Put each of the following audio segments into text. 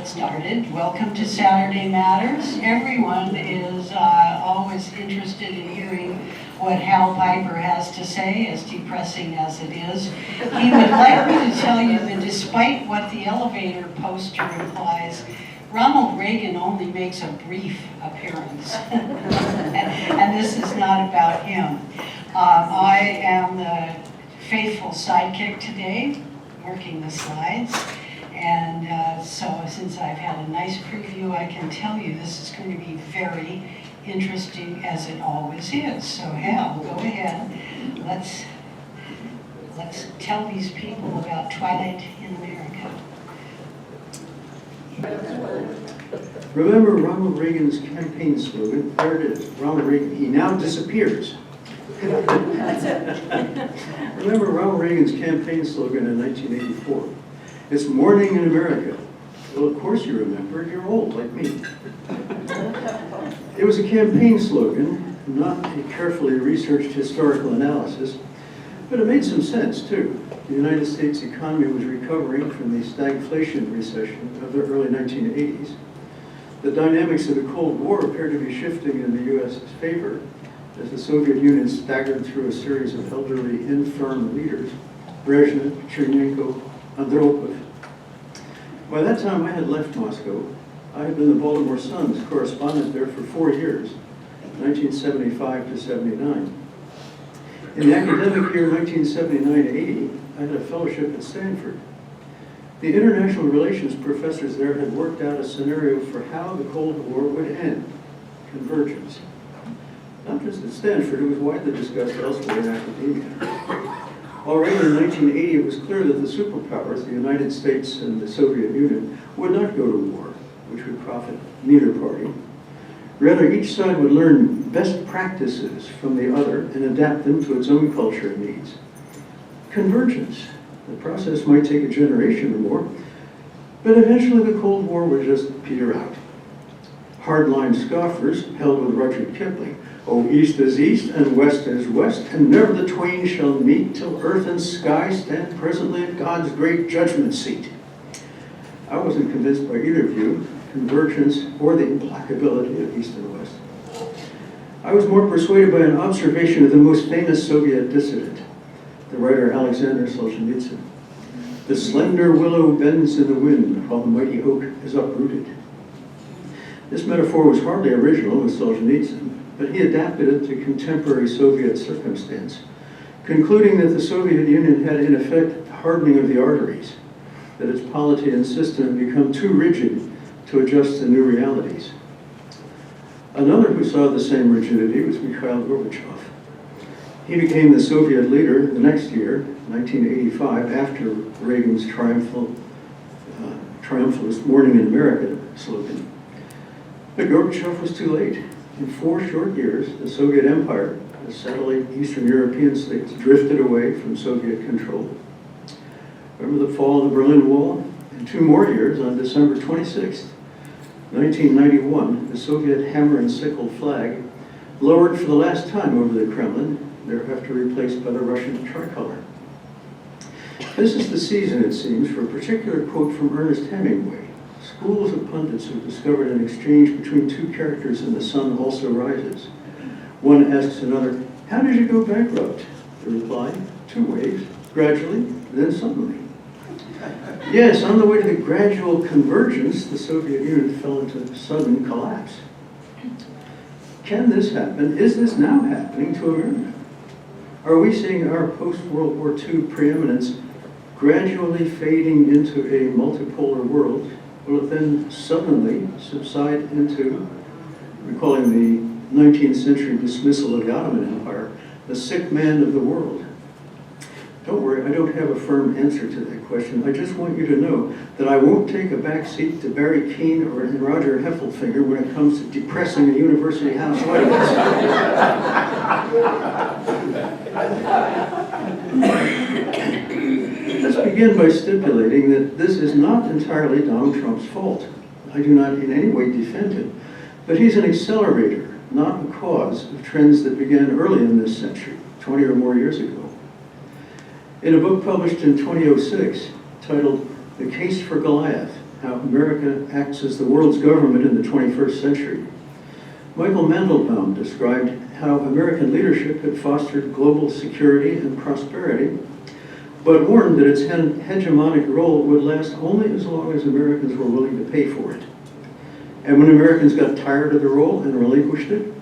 get started. Welcome to Saturday Matters. Everyone is always interested in hearing what Hal Piper has to say, as depressing as it is. He would like me to tell you that despite what the elevator poster implies, Ronald Reagan only makes a brief appearance. and this is not about him. I am the faithful sidekick today, working the slides. And so since I've had a nice preview, I can tell you this is going to be very interesting, as it always is. So Hal, go ahead. Let's tell these people about Twilight in America. Remember Ronald Reagan's campaign slogan? There it is. Ronald Reagan, he now disappears. Remember Ronald Reagan's campaign slogan in 1984? It's morning in America. Well, of course you remember. You're old, like me. It was a campaign slogan, not a carefully researched historical analysis, but it made some sense, too. The United States economy was recovering from the stagflation recession of the early 1980s. The dynamics of the Cold War appeared to be shifting in the U.S.'s favor as the Soviet Union staggered through a series of elderly, infirm leaders, Brezhnev, Chernenko, Andropov. By that time, I had left Moscow. I had been the Baltimore Sun's correspondent there for 4 years, 1975 to 79. In the academic year 1979-80, I had a fellowship at Stanford. The international relations professors there had worked out a scenario for how the Cold War would end: convergence. Not just at Stanford, it was widely discussed elsewhere in academia. Already in 1980, it was clear that the superpowers, the United States and the Soviet Union, would not go to war, which would profit neither party. Rather, each side would learn best practices from the other and adapt them to its own culture and needs. Convergence. The process might take a generation or more, but eventually the Cold War would just peter out. Hardline scoffers held with Rudyard Kipling, "Oh, east is east, and west is west, and never the twain shall meet till earth and sky stand presently at God's great judgment seat." I wasn't convinced by either view, convergence or the implacability of east and west. I was more persuaded by an observation of the most famous Soviet dissident, the writer Alexander Solzhenitsyn. "The slender willow bends in the wind while the mighty oak is uprooted." This metaphor was hardly original with Solzhenitsyn, but he adapted it to contemporary Soviet circumstance, concluding that the Soviet Union had in effect hardening of the arteries, that its polity and system had become too rigid to adjust to new realities. Another who saw the same rigidity was Mikhail Gorbachev. He became the Soviet leader the next year, 1985, after Reagan's triumphalist Morning in America slogan. But Gorbachev was too late. In 4 short years, the Soviet Empire, the satellite Eastern European states, drifted away from Soviet control. Remember the fall of the Berlin Wall? In 2 more years, on December 26th, 1991, the Soviet hammer and sickle flag lowered for the last time over the Kremlin, thereafter replaced by the Russian tricolor. This is the season, it seems, for a particular quote from Ernest Hemingway. Schools of pundits have discovered an exchange between 2 characters in The Sun Also Rises. One asks another, "How did you go bankrupt?" The reply, 2 ways: gradually, then suddenly. Yes, on the way to the gradual convergence, the Soviet Union fell into sudden collapse. Can this happen? Is this now happening to America? Are we seeing our post-World War II preeminence gradually fading into a multipolar world? Will it then suddenly subside into, recalling the 19th century dismissal of the Ottoman Empire, the sick man of the world? Don't worry, I don't have a firm answer to that question. I just want you to know that I won't take a back seat to Barry Keane or Roger Heffelfinger when it comes to depressing a university house audience. Let's begin by stipulating that this is not entirely Donald Trump's fault. I do not in any way defend him, but he's an accelerator, not a cause of trends that began early in this century, 20 or more years ago. In a book published in 2006, titled "The Case for Goliath: how America acts as the world's government in the 21st century. Michael Mandelbaum described how American leadership had fostered global security and prosperity, but warned that its hegemonic role would last only as long as Americans were willing to pay for it. And when Americans got tired of the role and relinquished it,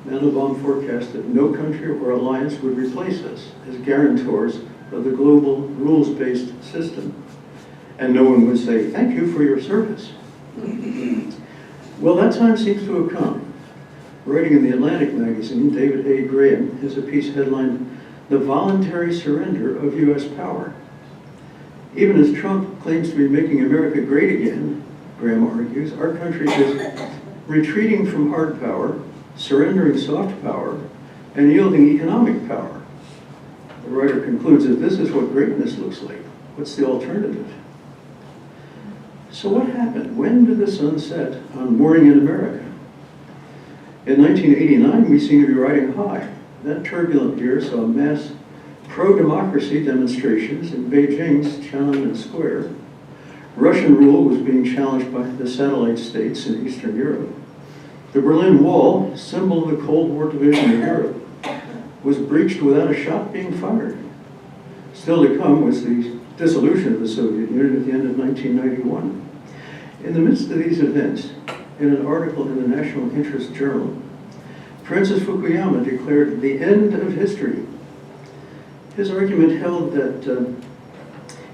Mandelbaum forecast that no country or alliance would replace us as guarantors of the global rules-based system. And no one would say, "Thank you for your service." Well, that time seems to have come. Writing in the Atlantic magazine, David A. Graham has a piece headlined, "The Voluntary Surrender of U.S. Power." Even as Trump claims to be making America great again, Graham argues, our country is retreating from hard power, surrendering soft power, and yielding economic power. The writer concludes that this is what greatness looks like. What's the alternative? So what happened? When did the sun set on Morning in America? In 1989, we seemed to be riding high. That turbulent year saw mass pro-democracy demonstrations in Beijing's Tiananmen Square. Russian rule was being challenged by the satellite states in Eastern Europe. The Berlin Wall, symbol of the Cold War division of Europe, was breached without a shot being fired. Still to come was the dissolution of the Soviet Union at the end of 1991. In the midst of these events, in an article in the National Interest Journal, Francis Fukuyama declared the end of history. His argument held that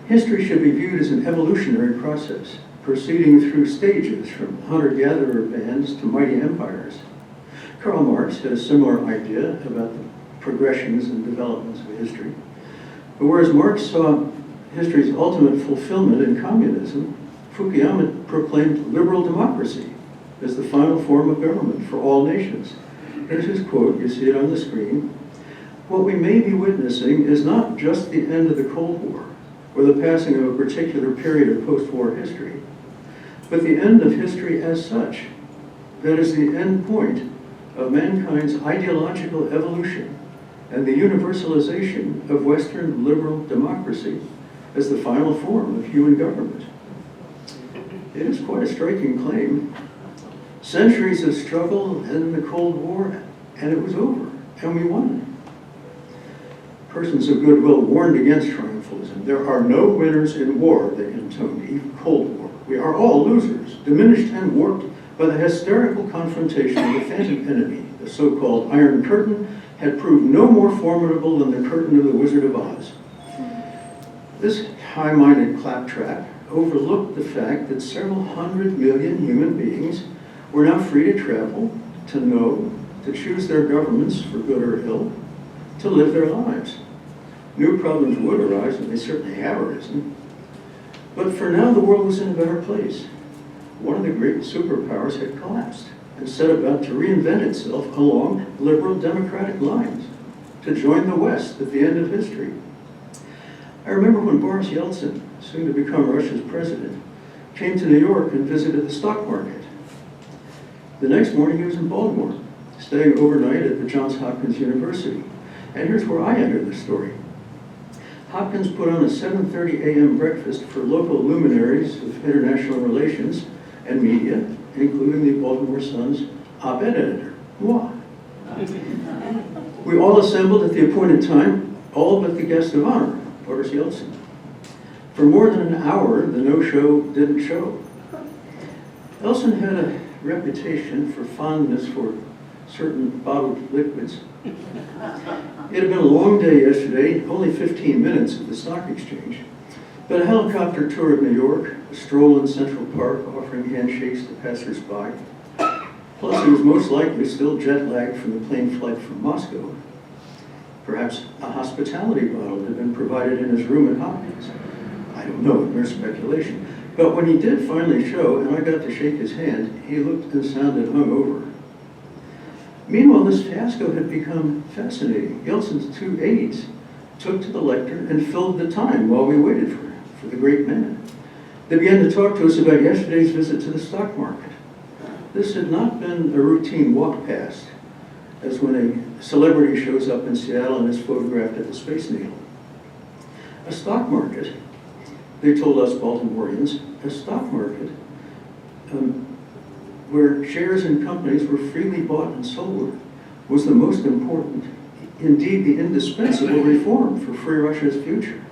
history should be viewed as an evolutionary process, proceeding through stages from hunter-gatherer bands to mighty empires. Karl Marx had a similar idea about the progressions and developments of history. But whereas Marx saw history's ultimate fulfillment in communism, Fukuyama proclaimed liberal democracy as the final form of government for all nations. There's his quote, you see it on the screen. What we may be witnessing is not just the end of the Cold War or the passing of a particular period of post-war history, but the end of history as such. That is the end point of mankind's ideological evolution and the universalization of Western liberal democracy as the final form of human government. It is quite a striking claim. Centuries of struggle and the Cold War, and it was over, and we won. Persons of goodwill warned against triumphalism. There are no winners in war, they intoned, even Cold War. We are all losers, diminished and warped by the hysterical confrontation of the phantom enemy. The so-called Iron Curtain had proved no more formidable than the curtain of the Wizard of Oz. This high-minded claptrap overlooked the fact that several 100 million human beings were now free to travel, to know, to choose their governments for good or ill, to live their lives. New problems would arise, and they certainly have arisen. But for now, the world was in a better place. One of the great superpowers had collapsed and set about to reinvent itself along liberal democratic lines, to join the West at the end of history. I remember when Boris Yeltsin, soon to become Russia's president, came to New York and visited the stock market. The next morning he was in Baltimore, staying overnight at the Johns Hopkins University. And here's where I enter the story. Hopkins put on a 7:30 a.m. breakfast for local luminaries of international relations and media, including the Baltimore Sun's op-ed editor, moi. We all assembled at the appointed time, all but the guest of honor, Boris Yeltsin. For more than an hour, the no-show didn't show. Yeltsin had a reputation for fondness for certain bottled liquids. It had been a long day yesterday, only 15 minutes at the stock exchange, but a helicopter tour of New York, a stroll in Central Park offering handshakes to passers-by, plus he was most likely still jet-lagged from the plane flight from Moscow. Perhaps a hospitality bottle had been provided in his room at Hopkins. I don't know, mere speculation. But when he did finally show, and I got to shake his hand, he looked and sounded hungover. Meanwhile, this fiasco had become fascinating. Yeltsin's two aides took to the lectern and filled the time while we waited for the great man. They began to talk to us about yesterday's visit to the stock market. This had not been a routine walk past, as when a celebrity shows up in Seattle and is photographed at the Space Needle. A stock market, they told us Baltimoreans, a stock market where shares in companies were freely bought and sold, was the most important, indeed the indispensable reform for free Russia's future.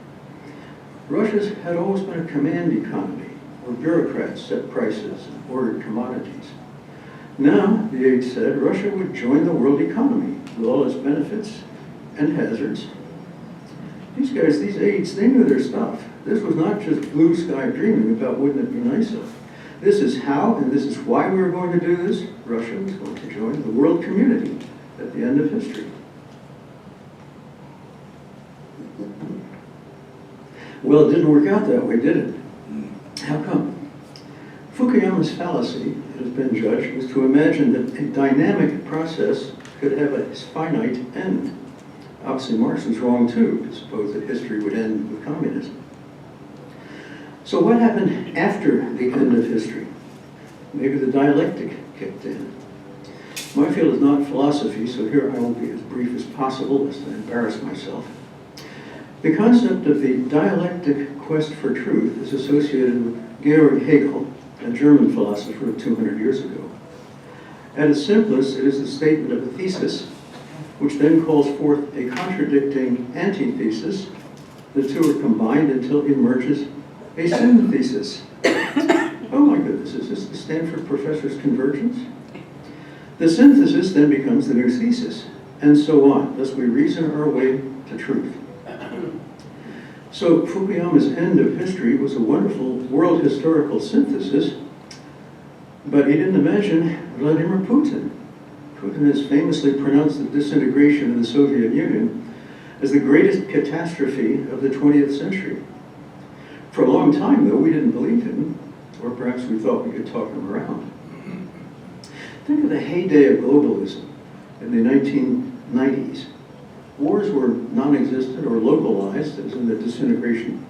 Russia had always been a command economy, where bureaucrats set prices and ordered commodities. Now, the aide said, Russia would join the world economy with all its benefits and hazards. These guys, these aides, they knew their stuff. This was not just blue sky dreaming about wouldn't it be nice of. This is how, and this is why we were going to do this. Russia was going to join the world community at the end of history. Well, it didn't work out that way, did it? How come? Fukuyama's fallacy, it has been judged, was to imagine that a dynamic process could have a finite end. Obviously, Marx was wrong too, to suppose that history would end with communism. So what happened after the end of history? Maybe the dialectic kicked in. My field is not philosophy, so here I will be as brief as possible, lest I embarrass myself. The concept of the dialectic quest for truth is associated with Georg Hegel, a German philosopher of 200 years ago. At its simplest, it is the statement of a thesis, which then calls forth a contradicting antithesis. The two are combined until emerges a synthesis. Oh my goodness, is this the Stanford professor's convergence? The synthesis then becomes the new thesis, and so on. Thus we reason our way to truth. So Fukuyama's end of history was a wonderful world historical synthesis, but he didn't imagine Vladimir Putin. Putin has famously pronounced the disintegration of the Soviet Union as the greatest catastrophe of the 20th century. For a long time, though, we didn't believe him, or perhaps we thought we could talk him around. Think of the heyday of globalism in the 1990s. Wars were non-existent or localized, as in the disintegration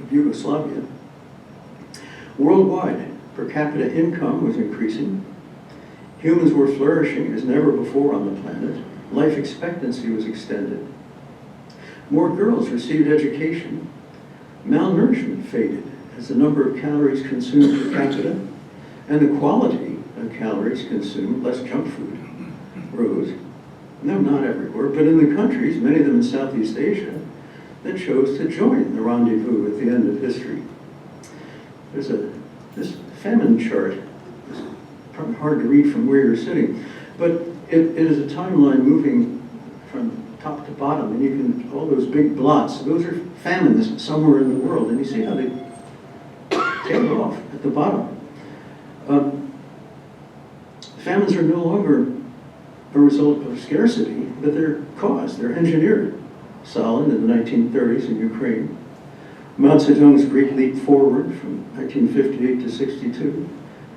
of Yugoslavia. Worldwide, per capita income was increasing. Humans were flourishing as never before on the planet. Life expectancy was extended. More girls received education. Malnourishment faded as the number of calories consumed per capita and the quality of calories consumed, less junk food, rose. No, not everywhere, but in the countries, many of them in Southeast Asia, that chose to join the rendezvous at the end of history. There's this famine chart. It's probably hard to read from where you're sitting, but it is a timeline moving from top to bottom, and you can, all those big blots, those are famines somewhere in the world, and you see how they tail off at the bottom. Famines are no longer a result of scarcity, but they're caused, they're engineered. Stalin in the 1930s in Ukraine, Mao Zedong's Great Leap Forward from 1958 to 62,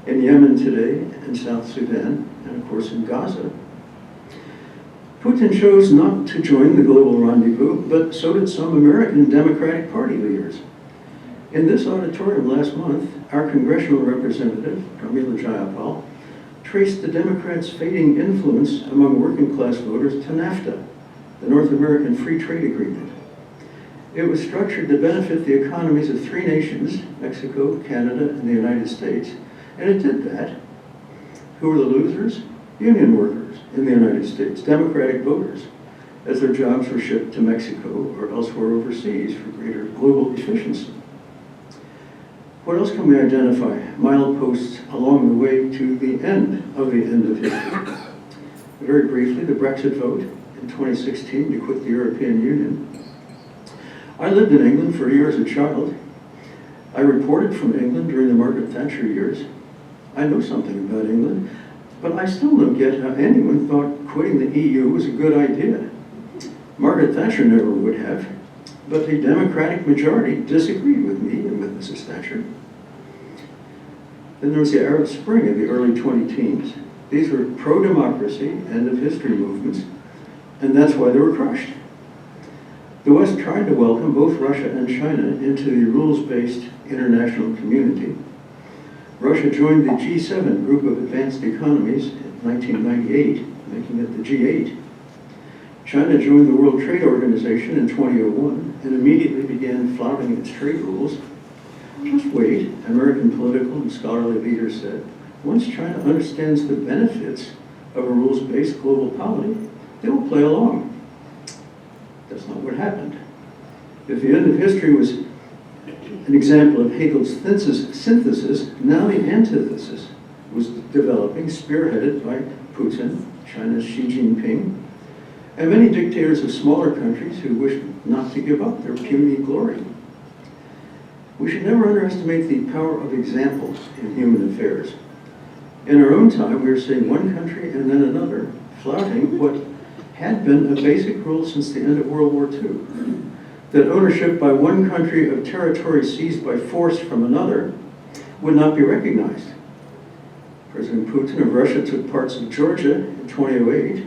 in Yemen today, in South Sudan, and of course in Gaza. Putin chose not to join the global rendezvous, but so did some American Democratic Party leaders. In this auditorium last month, our congressional representative, Pramila Jayapal, traced the Democrats' fading influence among working class voters to NAFTA, the North American Free Trade Agreement. It was structured to benefit the economies of three nations, Mexico, Canada, and the United States, and it did that. Who were the losers? Union workers in the United States, Democratic voters, as their jobs were shipped to Mexico or elsewhere overseas for greater global efficiency. What else can we identify? Mileposts along the way to the end of history. Very briefly, the Brexit vote in 2016 to quit the European Union. I lived in England for a year as a child. I reported from England during the Margaret Thatcher years. I know something about England, but I still don't get how anyone thought quitting the EU was a good idea. Margaret Thatcher never would have, but the Democratic majority disagreed with me and with Mrs. Thatcher. Then there was the Arab Spring in the early 20-teens. These were pro-democracy, end-of-history movements, and that's why they were crushed. The West tried to welcome both Russia and China into the rules-based international community. Russia joined the G7 group of advanced economies in 1998, making it the G8. China joined the World Trade Organization in 2001 and immediately began flouting its trade rules. Just wait, American political and scholarly leaders said. Once China understands the benefits of a rules-based global polity, they will play along. That's not what happened. If the end of history was an example of Hegel's synthesis, now the antithesis was developing, spearheaded by Putin, China's Xi Jinping, and many dictators of smaller countries who wish not to give up their puny glory. We should never underestimate the power of examples in human affairs. In our own time, we are seeing one country and then another flouting what had been a basic rule since the end of World War II, that ownership by one country of territory seized by force from another would not be recognized. President Putin of Russia took parts of Georgia in 2008,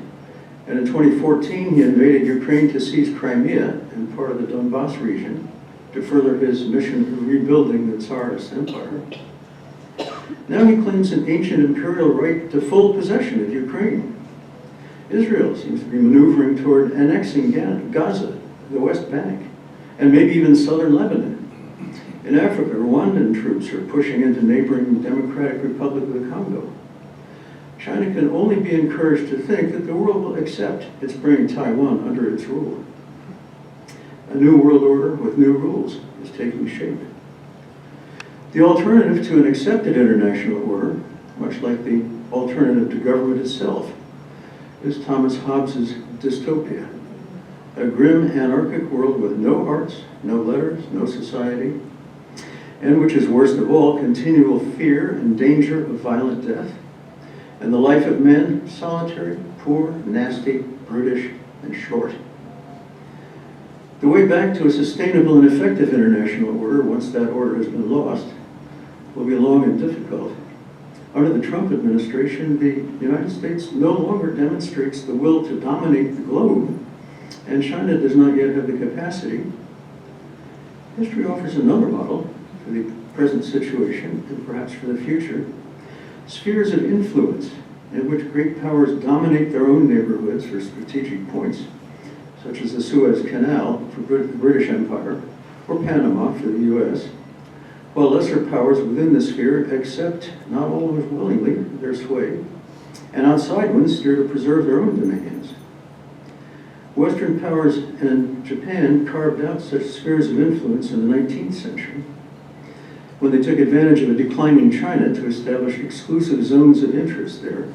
and in 2014 he invaded Ukraine to seize Crimea and part of the Donbass region to further his mission of rebuilding the Tsarist Empire. Now he claims an ancient imperial right to full possession of Ukraine. Israel seems to be maneuvering toward annexing Gaza, the West Bank, and maybe even southern Lebanon. In Africa, Rwandan troops are pushing into neighboring Democratic Republic of the Congo. China can only be encouraged to think that the world will accept its bringing Taiwan under its rule. A new world order with new rules is taking shape. The alternative to an accepted international order, much like the alternative to government itself, is Thomas Hobbes's dystopia, a grim anarchic world with no arts, no letters, no society, and which is worst of all, continual fear and danger of violent death, and the life of men solitary, poor, nasty, brutish, and short. The way back to a sustainable and effective international order, once that order has been lost, will be long and difficult. Under the Trump administration, the United States no longer demonstrates the will to dominate the globe, and China does not yet have the capacity. History offers another model for the present situation and perhaps for the future. Spheres of influence in which great powers dominate their own neighborhoods or strategic points, such as the Suez Canal for the British Empire or Panama for the US, while lesser powers within the sphere accept, not always willingly, their sway, and outside ones steer to preserve their own dominions. Western powers and Japan carved out such spheres of influence in the 19th century, when they took advantage of a declining China to establish exclusive zones of interest there.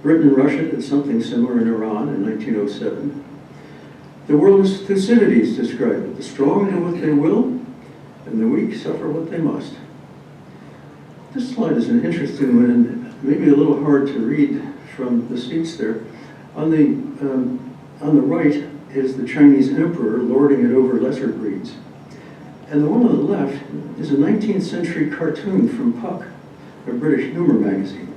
Britain and Russia did something similar in Iran in 1907. The world is Thucydides described it. The strong do what they will, and the weak suffer what they must. This slide is an interesting one and maybe a little hard to read from the seats there. On the right is the Chinese emperor lording it over lesser breeds. And the one on the left is a 19th century cartoon from Puck, a British humor magazine.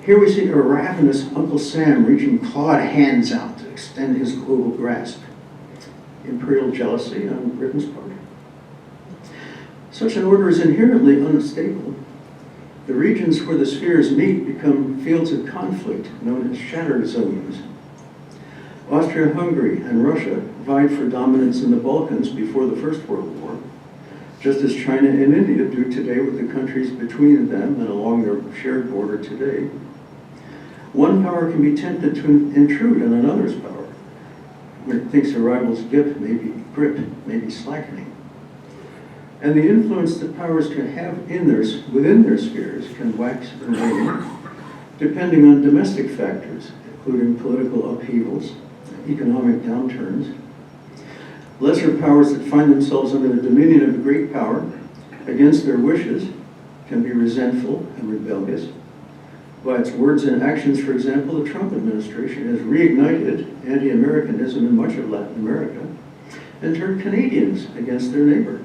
Here we see a ravenous Uncle Sam reaching clawed hands out to extend his global grasp. Imperial jealousy on Britain's part. Such an order is inherently unstable. The regions where the spheres meet become fields of conflict known as shattered zones. Austria-Hungary and Russia vied for dominance in the Balkans before the First World War, just as China and India do today with the countries between them and along their shared border today. One power can be tempted to intrude on another's power, when it thinks a rival's grip may be slackening. And the influence that powers can have within their spheres can wax and wane, depending on domestic factors, including political upheavals, economic downturns. Lesser powers that find themselves under the dominion of a great power against their wishes can be resentful and rebellious. By its words and actions, for example, the Trump administration has reignited anti-Americanism in much of Latin America and turned Canadians against their neighbor.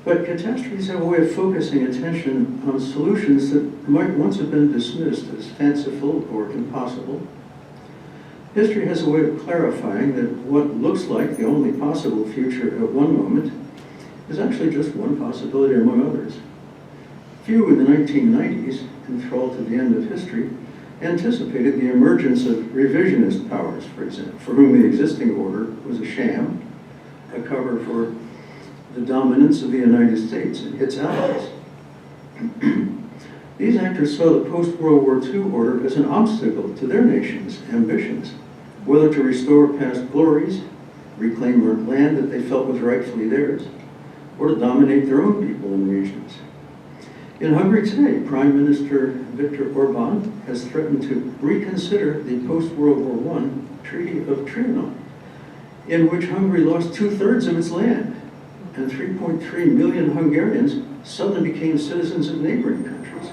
But catastrophes have a way of focusing attention on solutions that might once have been dismissed as fanciful or impossible. History has a way of clarifying that what looks like the only possible future at one moment is actually just one possibility among others. Few in the 1990s, enthralled to the end of history, anticipated the emergence of revisionist powers, for example, for whom the existing order was a sham, a cover for the dominance of the United States and its allies. These actors saw the post-World War II order as an obstacle to their nation's ambitions, whether to restore past glories, reclaim land that they felt was rightfully theirs, or to dominate their own people and regions. In Hungary today, Prime Minister Viktor Orban has threatened to reconsider the post-World War I Treaty of Trianon, in which Hungary lost 2/3 of its land, and 3.3 million Hungarians suddenly became citizens of neighboring countries.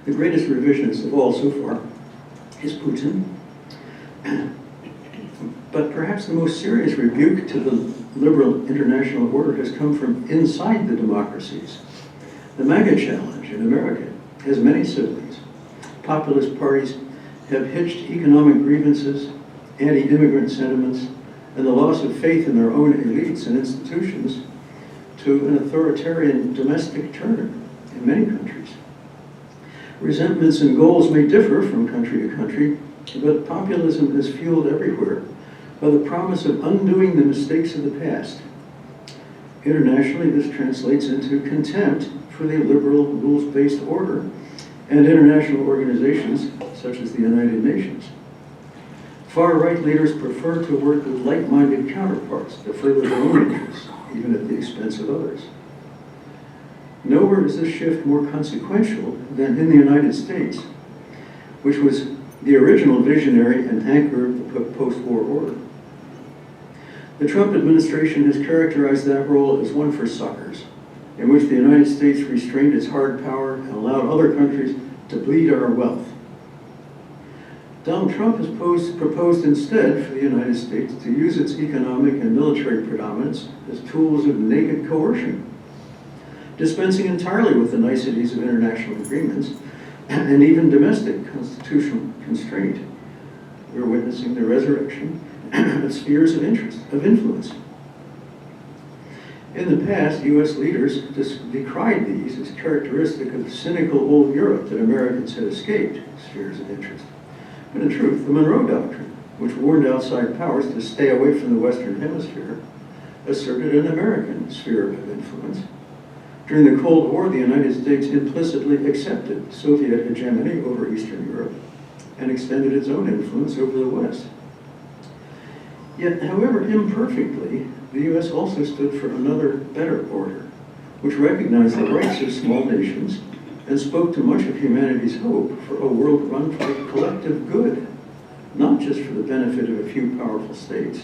The greatest revisionist of all so far is Putin. But perhaps the most serious rebuke to the liberal international order has come from inside the democracies. The MAGA challenge in America has many siblings. Populist parties have hitched economic grievances, anti-immigrant sentiments, and the loss of faith in their own elites and institutions to an authoritarian domestic turn in many countries. Resentments and goals may differ from country to country, but populism is fueled everywhere by the promise of undoing the mistakes of the past. Internationally, this translates into contempt for the liberal, rules-based order and international organizations such as the United Nations. Far-right leaders prefer to work with like-minded counterparts to further their own interests, even at the expense of others. Nowhere is this shift more consequential than in the United States, which was the original visionary and anchor of the post-war order. The Trump administration has characterized that role as one for suckers, in which the United States restrained its hard power and allowed other countries to bleed our wealth. Donald Trump has proposed instead for the United States to use its economic and military predominance as tools of naked coercion, dispensing entirely with the niceties of international agreements and even domestic constitutional constraint. We're witnessing the resurrection of spheres of influence. In the past, U.S. leaders decried these as characteristic of cynical old Europe that Americans had escaped spheres of interest. But in truth, the Monroe Doctrine, which warned outside powers to stay away from the Western Hemisphere, asserted an American sphere of influence. During the Cold War, the United States implicitly accepted Soviet hegemony over Eastern Europe and extended its own influence over the West. Yet, however imperfectly, the U.S. also stood for another, better order, which recognized the rights of small nations and spoke to much of humanity's hope for a world run for the collective good, not just for the benefit of a few powerful states.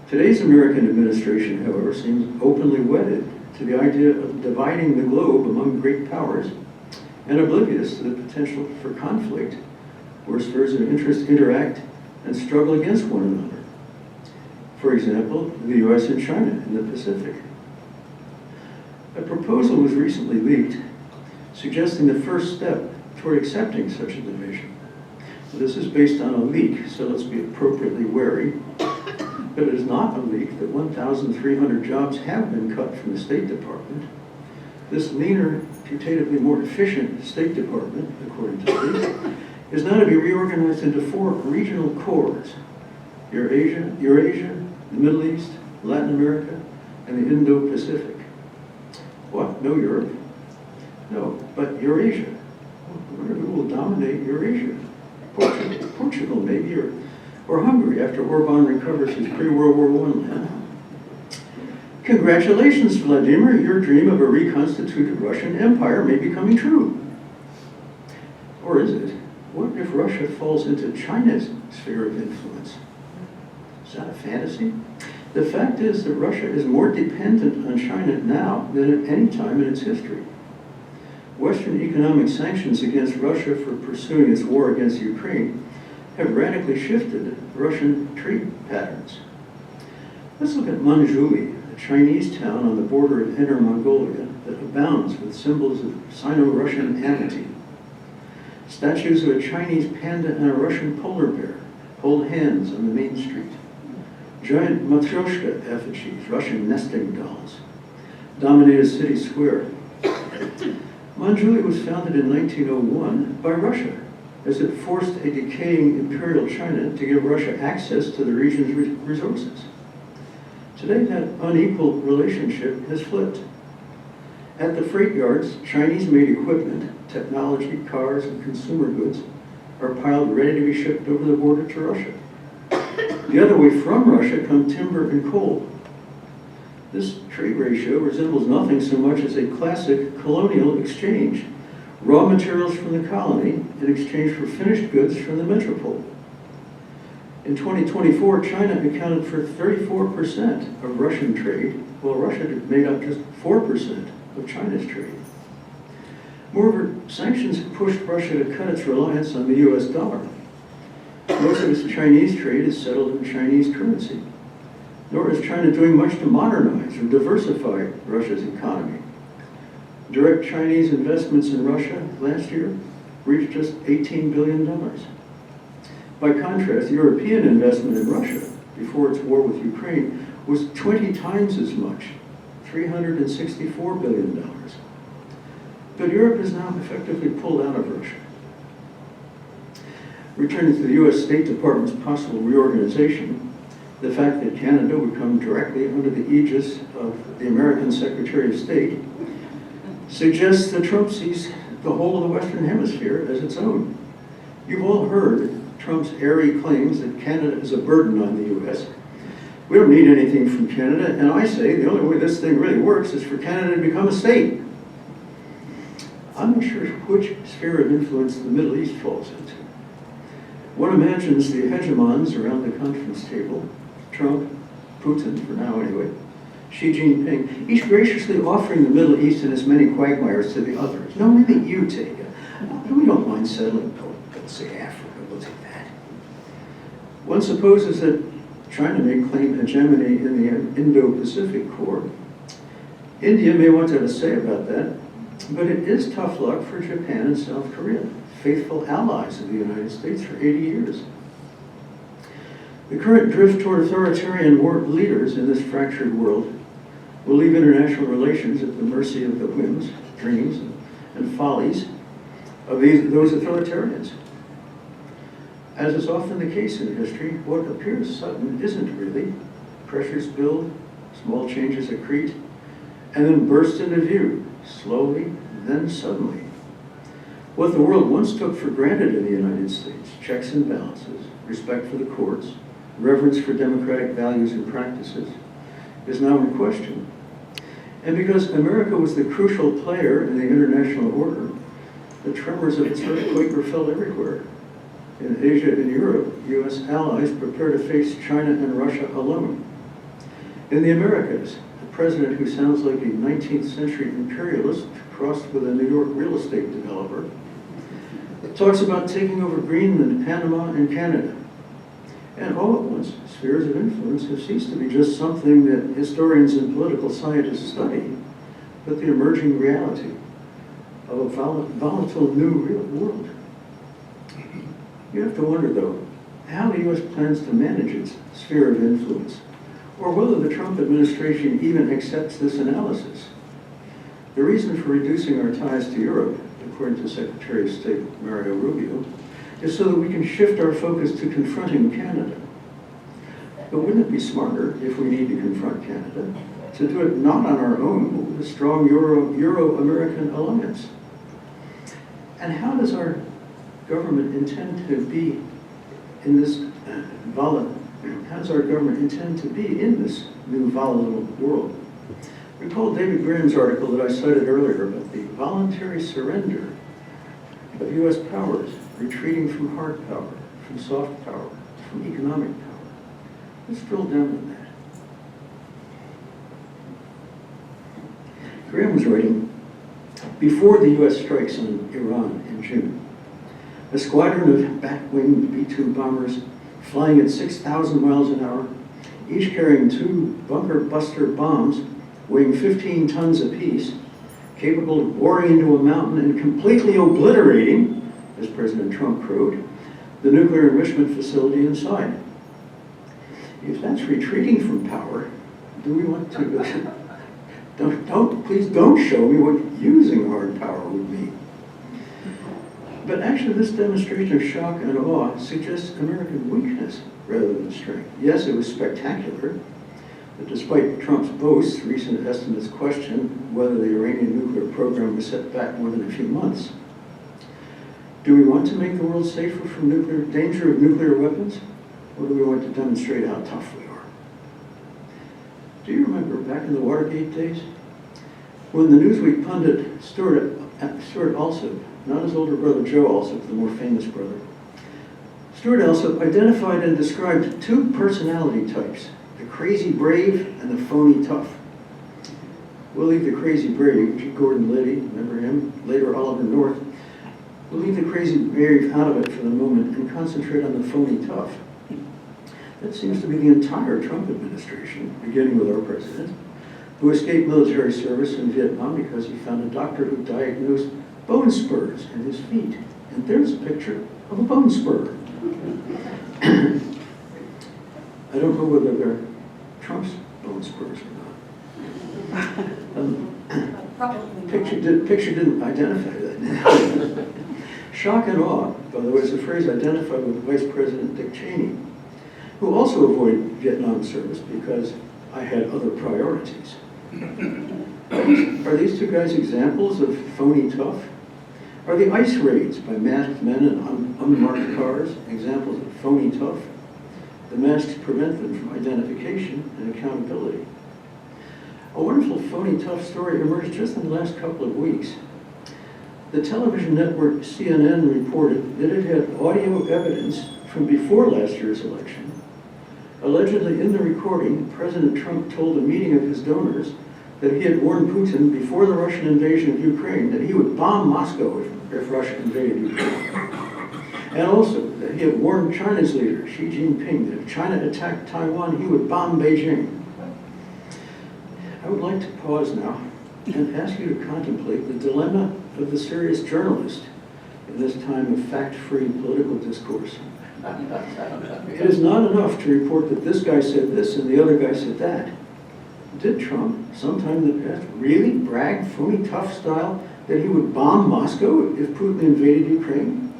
Today's American administration, however, seems openly wedded to the idea of dividing the globe among great powers and oblivious to the potential for conflict where spheres of interest interact and struggle against one another. For example, the U.S. and China in the Pacific. A proposal was recently leaked suggesting the first step toward accepting such a division. This is based on a leak, so let's be appropriately wary. But it is not a leak that 1,300 jobs have been cut from the State Department. This leaner, putatively more efficient State Department, according to the leak, is now to be reorganized into 4 regional cores: Eurasia, the Middle East, Latin America, and the Indo-Pacific. What? No Europe? No, but Eurasia. I wonder who will dominate Eurasia? Portugal maybe, or Hungary after Orban recovers his pre-World War I land. Congratulations, Vladimir, your dream of a reconstituted Russian empire may be coming true. Or is it? What if Russia falls into China's sphere of influence? Is that a fantasy? The fact is that Russia is more dependent on China now than at any time in its history. Western economic sanctions against Russia for pursuing its war against Ukraine have radically shifted Russian trade patterns. Let's look at Manjuli, a Chinese town on the border of Inner Mongolia that abounds with symbols of Sino-Russian amity. Statues of a Chinese panda and a Russian polar bear hold hands on the main street. Giant Matryoshka effigies, Russian nesting dolls, dominate a city square. Manjuli was founded in 1901 by Russia as it forced a decaying imperial China to give Russia access to the region's resources. Today, that unequal relationship has flipped. At the freight yards, Chinese-made equipment, technology, cars, and consumer goods are piled ready to be shipped over the border to Russia. The other way from Russia come timber and coal. This trade ratio resembles nothing so much as a classic colonial exchange. Raw materials from the colony in exchange for finished goods from the metropole. In 2024, China accounted for 34% of Russian trade, while Russia made up just 4% of China's trade. Moreover, sanctions pushed Russia to cut its reliance on the US dollar. Most of its Chinese trade is settled in Chinese currency, nor is China doing much to modernize or diversify Russia's economy. Direct Chinese investments in Russia last year reached just $18 billion. By contrast, European investment in Russia before its war with Ukraine was 20 times as much, $364 billion. But Europe is now effectively pulled out of Russia. Returning to the US State Department's possible reorganization, the fact that Canada would come directly under the aegis of the American Secretary of State suggests that Trump sees the whole of the Western Hemisphere as its own. You've all heard Trump's airy claims that Canada is a burden on the U.S. We don't need anything from Canada, and I say the only way this thing really works is for Canada to become a state. I'm not sure which sphere of influence the Middle East falls into. One imagines the hegemons around the conference table, Trump, Putin, for now anyway, Xi Jinping, each graciously offering the Middle East and its many quagmires to the others. No, maybe you take it. We don't mind settling, let's say Africa, we'll take that. One supposes that China may claim hegemony in the Indo-Pacific core. India may want to have a say about that, but it is tough luck for Japan and South Korea, faithful allies of the United States for 80 years. The current drift toward authoritarian leaders in this fractured world will leave international relations at the mercy of the whims, dreams, and follies of those authoritarians. As is often the case in history, what appears sudden isn't really. Pressures build, small changes accrete, and then burst into view, slowly, then suddenly. What the world once took for granted in the United States, checks and balances, respect for the courts, reverence for democratic values and practices, is now in question. And because America was the crucial player in the international order, the tremors of its earthquake were felt everywhere. In Asia and Europe, U.S. allies prepare to face China and Russia alone. In the Americas, a president who sounds like a 19th century imperialist crossed with a New York real estate developer talks about taking over Greenland, Panama, and Canada. And all at once, spheres of influence have ceased to be just something that historians and political scientists study, but the emerging reality of a volatile new real world. You have to wonder, though, how the U.S. plans to manage its sphere of influence, or whether the Trump administration even accepts this analysis. The reason for reducing our ties to Europe, according to Secretary of State Mario Rubio, is so that we can shift our focus to confronting Canada. But wouldn't it be smarter, if we need to confront Canada, to do it not on our own, but with a strong Euro-American alliance? And how does our government intend to be in this new volatile world? Recall David Graham's article that I cited earlier about the voluntary surrender of U.S. powers, retreating from hard power, from soft power, from economic power. Let's drill down on that. Graham was writing, before the U.S. strikes on Iran in June, a squadron of back-winged B-2 bombers flying at 6,000 miles an hour, each carrying 2 bunker buster bombs weighing 15 tons apiece, capable of boring into a mountain and completely obliterating, as President Trump crowed, the nuclear enrichment facility inside. If that's retreating from power, do we want to please don't show me what using hard power would mean. But actually, this demonstration of shock and awe suggests American weakness rather than strength. Yes, it was spectacular, but despite Trump's boasts, recent estimates question whether the Iranian nuclear program was set back more than a few months. Do we want to make the world safer from danger of nuclear weapons, or do we want to demonstrate how tough we are? Do you remember back in the Watergate days, when the Newsweek pundit Stuart Alsop, not his older brother Joe Alsop, the more famous brother, Stuart Alsop identified and described two personality types, the crazy brave and the phony tough. We'll leave the crazy brave, G. Gordon Liddy, remember him, later Oliver North. We'll leave the crazy brave out of it for the moment and concentrate on the phony tough. That seems to be the entire Trump administration, beginning with our president, who escaped military service in Vietnam because he found a doctor who diagnosed bone spurs in his feet. And there's a picture of a bone spur. I don't know whether they're Trump's bone spurs or not. Probably Picture didn't identify that. Shock and awe, by the way, is a phrase identified with Vice President Dick Cheney, who also avoided Vietnam service because I had other priorities. Are these two guys examples of phony tough? Are the ICE raids by masked men in unmarked cars examples of phony tough? The masks prevent them from identification and accountability. A wonderful phony tough story emerged just in the last couple of weeks. The television network CNN reported that it had audio evidence from before last year's election. Allegedly in the recording, President Trump told a meeting of his donors that he had warned Putin before the Russian invasion of Ukraine that he would bomb Moscow if Russia invaded Ukraine. And also that he had warned China's leader, Xi Jinping, that if China attacked Taiwan, he would bomb Beijing. I would like to pause now and ask you to contemplate the dilemma of the serious journalist in this time of fact-free political discourse. It is not enough to report that this guy said this and the other guy said that. Did Trump, sometime in the past, really brag, phony tough style, that he would bomb Moscow if Putin invaded Ukraine?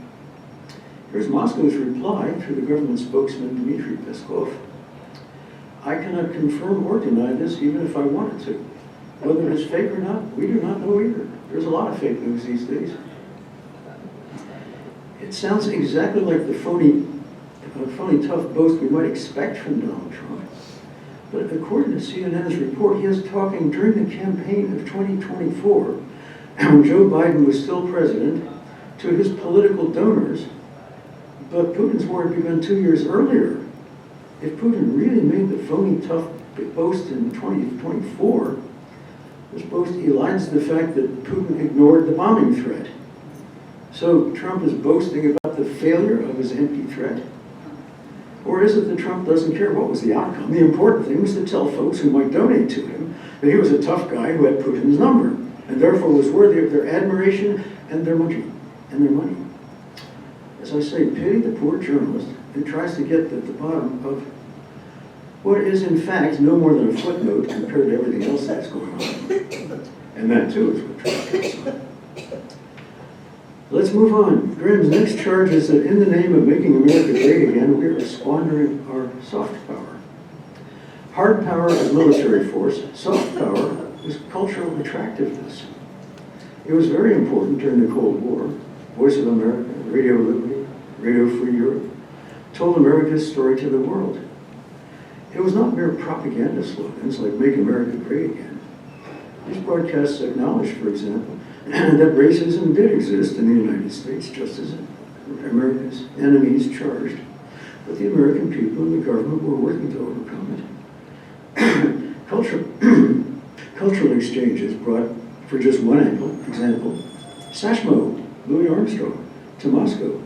Here's Moscow's reply through the government spokesman Dmitry Peskov. I cannot confirm or deny this even if I wanted to. Whether it's fake or not, we do not know either. There's a lot of fake news these days. It sounds exactly like the phony tough boast we might expect from Donald Trump. But according to CNN's report, he is talking during the campaign of 2024, when Joe Biden was still president, to his political donors. But Putin's war had begun 2 years earlier. If Putin really made the phony tough boast in 2024, this boast elides the fact that Putin ignored the bombing threat. So Trump is boasting about the failure of his empty threat? Or is it that Trump doesn't care what was the outcome? The important thing was to tell folks who might donate to him that he was a tough guy who had Putin's number, and therefore was worthy of their admiration and their money. As I say, pity the poor journalist who tries to get at the bottom of what is in fact no more than a footnote compared to everything else that's going on. And that too is what Trump cares about. Let's move on. Graham's next charge is that in the name of making America great again, we are squandering our soft power. Hard power is military force. Soft power is cultural attractiveness. It was very important during the Cold War. Voice of America, Radio Liberty, Radio Free Europe, told America's story to the world. It was not mere propaganda slogans like Make America Great Again. These broadcasts acknowledged, for example, that racism did exist in the United States, just as America's enemies charged. But the American people and the government were working to overcome it. Cultural exchanges brought, for just one example, Satchmo, Louis Armstrong, to Moscow.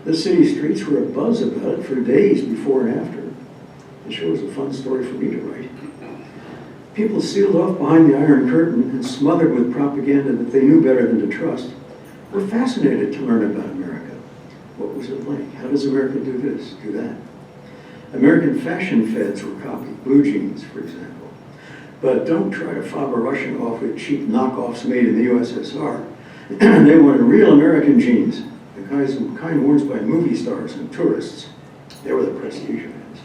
The city streets were abuzz about it for days before and after. It sure was a fun story for me to write. People sealed off behind the Iron Curtain and smothered with propaganda that they knew better than to trust were fascinated to learn about America. What was it like? How does America do this, do that? American fashion fads were copied, blue jeans, for example. But don't try to fob a Russian off with cheap knockoffs made in the USSR. They wanted real American jeans, kind worn by movie stars and tourists. They were the prestige events.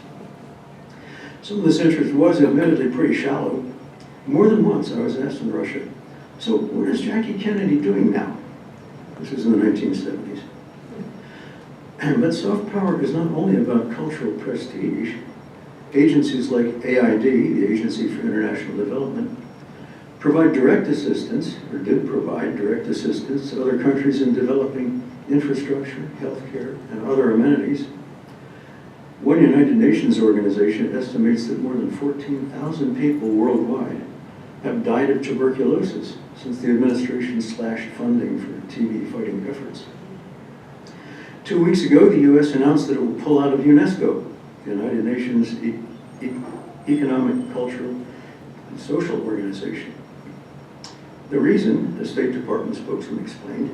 Some of this interest was admittedly pretty shallow. More than once I was asked in Russia, so what is Jackie Kennedy doing now? This was in the 1970s. But soft power is not only about cultural prestige. Agencies like AID, the Agency for International Development, provide direct assistance, or did provide direct assistance to other countries in developing infrastructure, healthcare, and other amenities. One United Nations organization estimates that more than 14,000 people worldwide have died of tuberculosis since the administration slashed funding for TB fighting efforts. 2 weeks ago, the U.S. announced that it will pull out of UNESCO, the United Nations Economic, Cultural, and Social Organization. The reason, the State Department spokesman explained,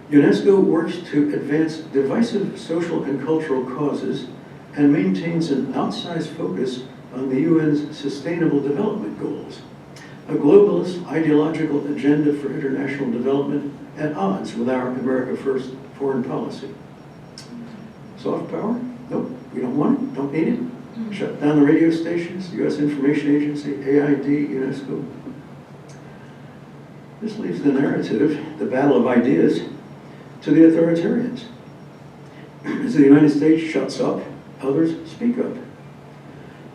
UNESCO works to advance divisive social and cultural causes and maintains an outsized focus on the UN's Sustainable Development Goals, a globalist ideological agenda for international development at odds with our America First foreign policy. Soft power? Nope, we don't want it, don't need it. Shut down the radio stations, the U.S. Information Agency, AID, UNESCO. This leaves the narrative, the battle of ideas, to the authoritarians. As the United States shuts up, others speak up.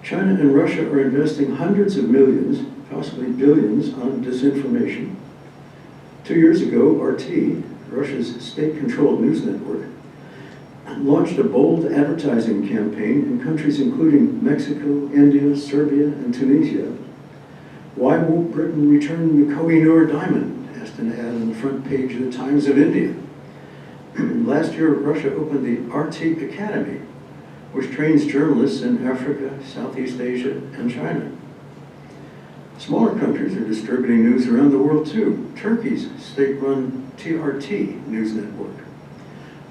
China and Russia are investing hundreds of millions, possibly billions, on disinformation. 2 years ago, RT, Russia's state-controlled news network, launched a bold advertising campaign in countries including Mexico, India, Serbia, and Tunisia. Why won't Britain return the Koh-i-Noor diamond? Asked an ad on the front page of the Times of India. Last year, Russia opened the RT Academy, which trains journalists in Africa, Southeast Asia, and China. Smaller countries are distributing news around the world too. Turkey's state-run TRT news network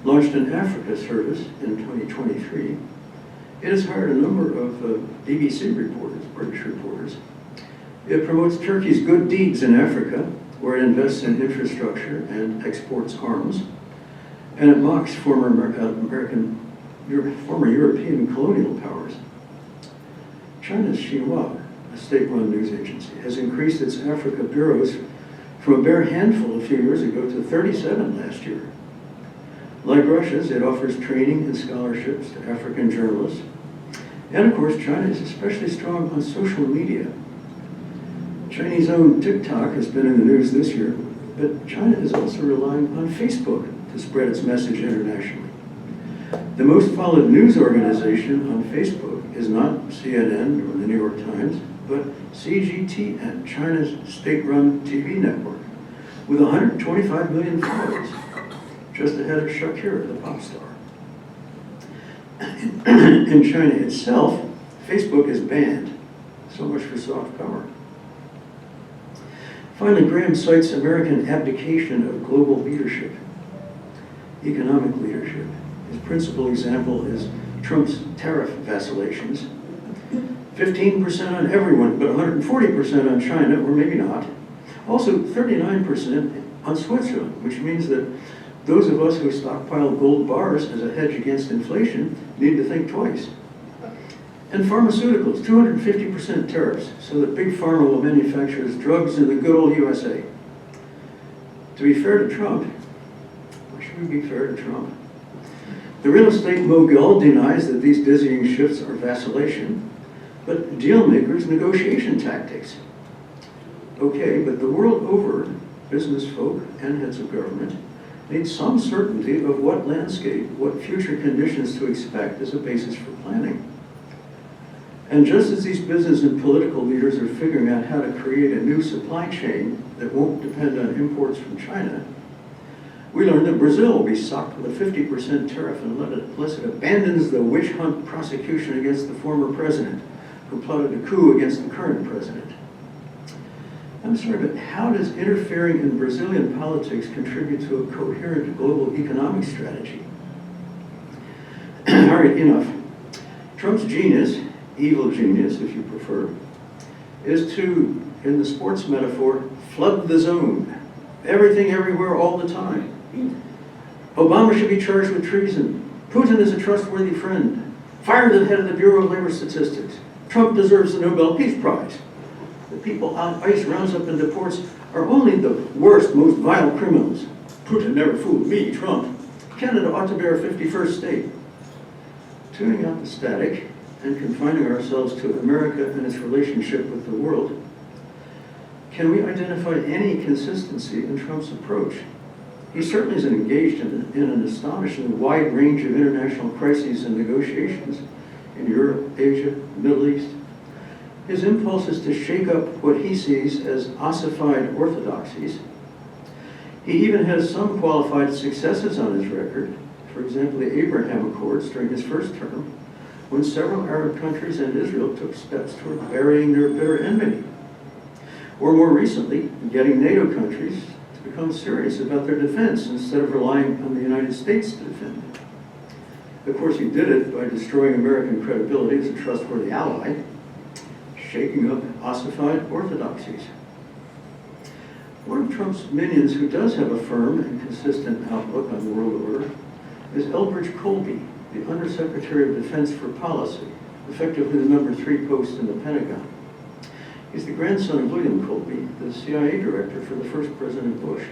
launched an Africa service in 2023. It has hired a number of BBC reporters, British reporters. It promotes Turkey's good deeds in Africa, where it invests in infrastructure and exports arms. And it mocks former European colonial powers. China's Xinhua, a state-run news agency, has increased its Africa bureaus from a bare handful a few years ago to 37 last year. Like Russia's, it offers training and scholarships to African journalists. And of course, China is especially strong on social media. Chinese-owned TikTok has been in the news this year, but China is also relying on Facebook to spread its message internationally. The most followed news organization on Facebook is not CNN or the New York Times, but CGTN, China's state-run TV network, with 125 million followers, just ahead of Shakira, the pop star. In China itself, Facebook is banned. So much for soft power. Finally, Graham cites American abdication of global leadership, economic leadership. His principal example is Trump's tariff vacillations. 15% on everyone, but 140% on China, or maybe not. Also, 39% on Switzerland, which means that those of us who stockpile gold bars as a hedge against inflation need to think twice. And pharmaceuticals, 250% tariffs, so that Big Pharma will manufacture its drugs in the good old USA. To be fair to Trump, or should we be fair to Trump? The real estate mogul denies that these dizzying shifts are vacillation, but deal makers' negotiation tactics. Okay, but the world over, business folk and heads of government need some certainty of what landscape, what future conditions to expect as a basis for planning. And just as these business and political leaders are figuring out how to create a new supply chain that won't depend on imports from China, we learned that Brazil will be socked with a 50% tariff unless it abandons the witch hunt prosecution against the former president who plotted a coup against the current president. I'm sorry, but how does interfering in Brazilian politics contribute to a coherent global economic strategy? All right, enough. Trump's genius, evil genius if you prefer, is to, in the sports metaphor, flood the zone. Everything, everywhere, all the time. Obama should be charged with treason. Putin is a trustworthy friend. Fire the head of the Bureau of Labor Statistics. Trump deserves the Nobel Peace Prize. The people ICE rounds up and deports are only the worst, most vile criminals. Putin never fooled me, Trump. Canada ought to bear a 51st state. Tuning out the static and confining ourselves to America and its relationship with the world, can we identify any consistency in Trump's approach? He certainly is engaged in an astonishingly wide range of international crises and negotiations in Europe, Asia, Middle East. His impulse is to shake up what he sees as ossified orthodoxies. He even has some qualified successes on his record. For example, the Abraham Accords during his first term, when several Arab countries and Israel took steps toward burying their bitter enmity. Or more recently, getting NATO countries to become serious about their defense instead of relying on the United States to defend it. Of course, he did it by destroying American credibility as a trustworthy ally, shaking up ossified orthodoxies. One of Trump's minions who does have a firm and consistent outlook on the world order is Elbridge Colby, the Undersecretary of Defense for Policy, effectively the number 3 post in the Pentagon. He's the grandson of William Colby, the CIA director for the first President Bush.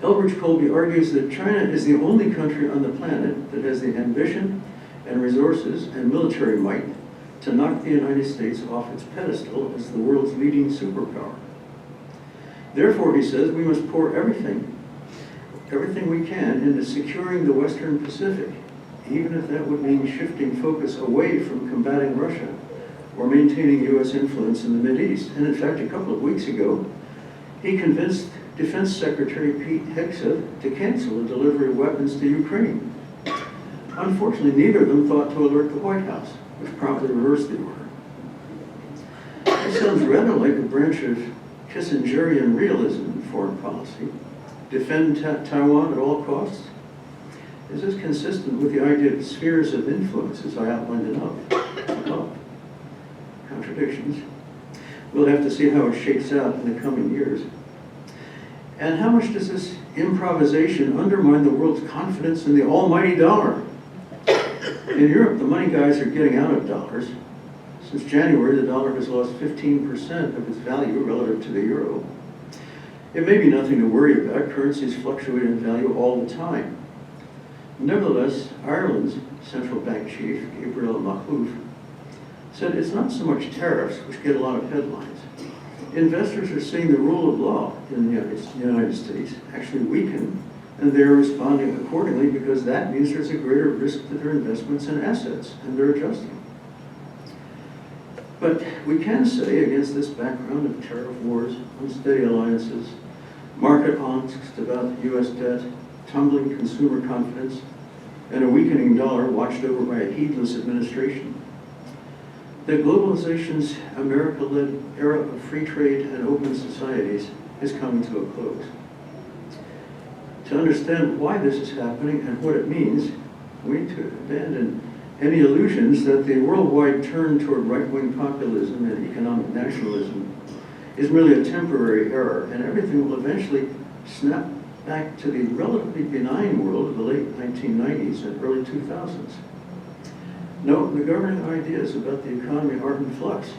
Elbridge Colby argues that China is the only country on the planet that has the ambition and resources and military might to knock the United States off its pedestal as the world's leading superpower. Therefore, he says, we must pour everything we can into securing the Western Pacific, even if that would mean shifting focus away from combating Russia or maintaining U.S. influence in the Mideast. And in fact, a couple of weeks ago, he convinced Defense Secretary Pete Hegseth to cancel the delivery of weapons to Ukraine. Unfortunately, neither of them thought to alert the White House, which promptly reversed the order. This sounds rather like a branch of Kissingerian realism in foreign policy. Defend Taiwan at all costs? Is this consistent with the idea of spheres of influence as I outlined above? Contradictions. We'll have to see how it shakes out in the coming years. And how much does this improvisation undermine the world's confidence in the almighty dollar? In Europe, the money guys are getting out of dollars. Since January, the dollar has lost 15% of its value relative to the euro. It may be nothing to worry about. Currencies fluctuate in value all the time. Nevertheless, Ireland's central bank chief, Gabriel Makhlouf, said it's not so much tariffs, which get a lot of headlines. Investors are seeing the rule of law in the United States actually weaken, and they're responding accordingly because that means there's a greater risk to their investments and assets, and they're adjusting. But we can say, against this background of tariff wars, unsteady alliances, market angst about U.S. debt, tumbling consumer confidence, and a weakening dollar watched over by a heedless administration, that globalization's America-led era of free trade and open societies is coming to a close. To understand why this is happening and what it means, we need to abandon any illusions that the worldwide turn toward right-wing populism and economic nationalism is merely a temporary error, and everything will eventually snap back to the relatively benign world of the late 1990s and early 2000s. No, the governing ideas about the economy are in flux.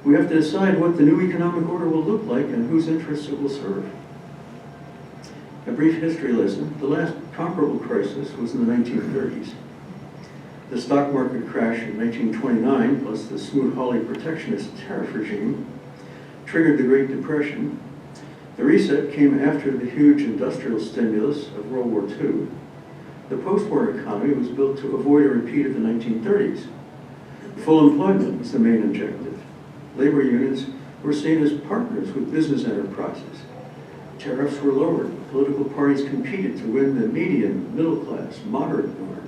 We have to decide what the new economic order will look like and whose interests it will serve. A brief history lesson. The last comparable crisis was in the 1930s. The stock market crash in 1929, plus the Smoot-Hawley protectionist tariff regime, triggered the Great Depression. The reset came after the huge industrial stimulus of World War II. The post-war economy was built to avoid a repeat of the 1930s. Full employment was the main objective. Labor unions were seen as partners with business enterprises. Tariffs were lowered. Political parties competed to win the median, middle class, moderate voter.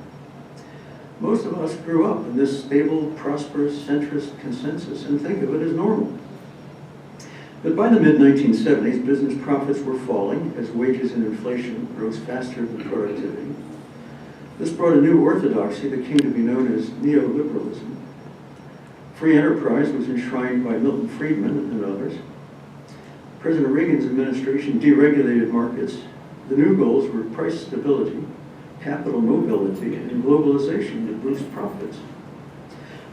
Most of us grew up in this stable, prosperous, centrist consensus and think of it as normal. But by the mid-1970s, business profits were falling as wages and inflation rose faster than productivity. This brought a new orthodoxy that came to be known as neoliberalism. Free enterprise was enshrined by Milton Friedman and others. President Reagan's administration deregulated markets, The new goals were price stability, capital mobility, and globalization to boost profits.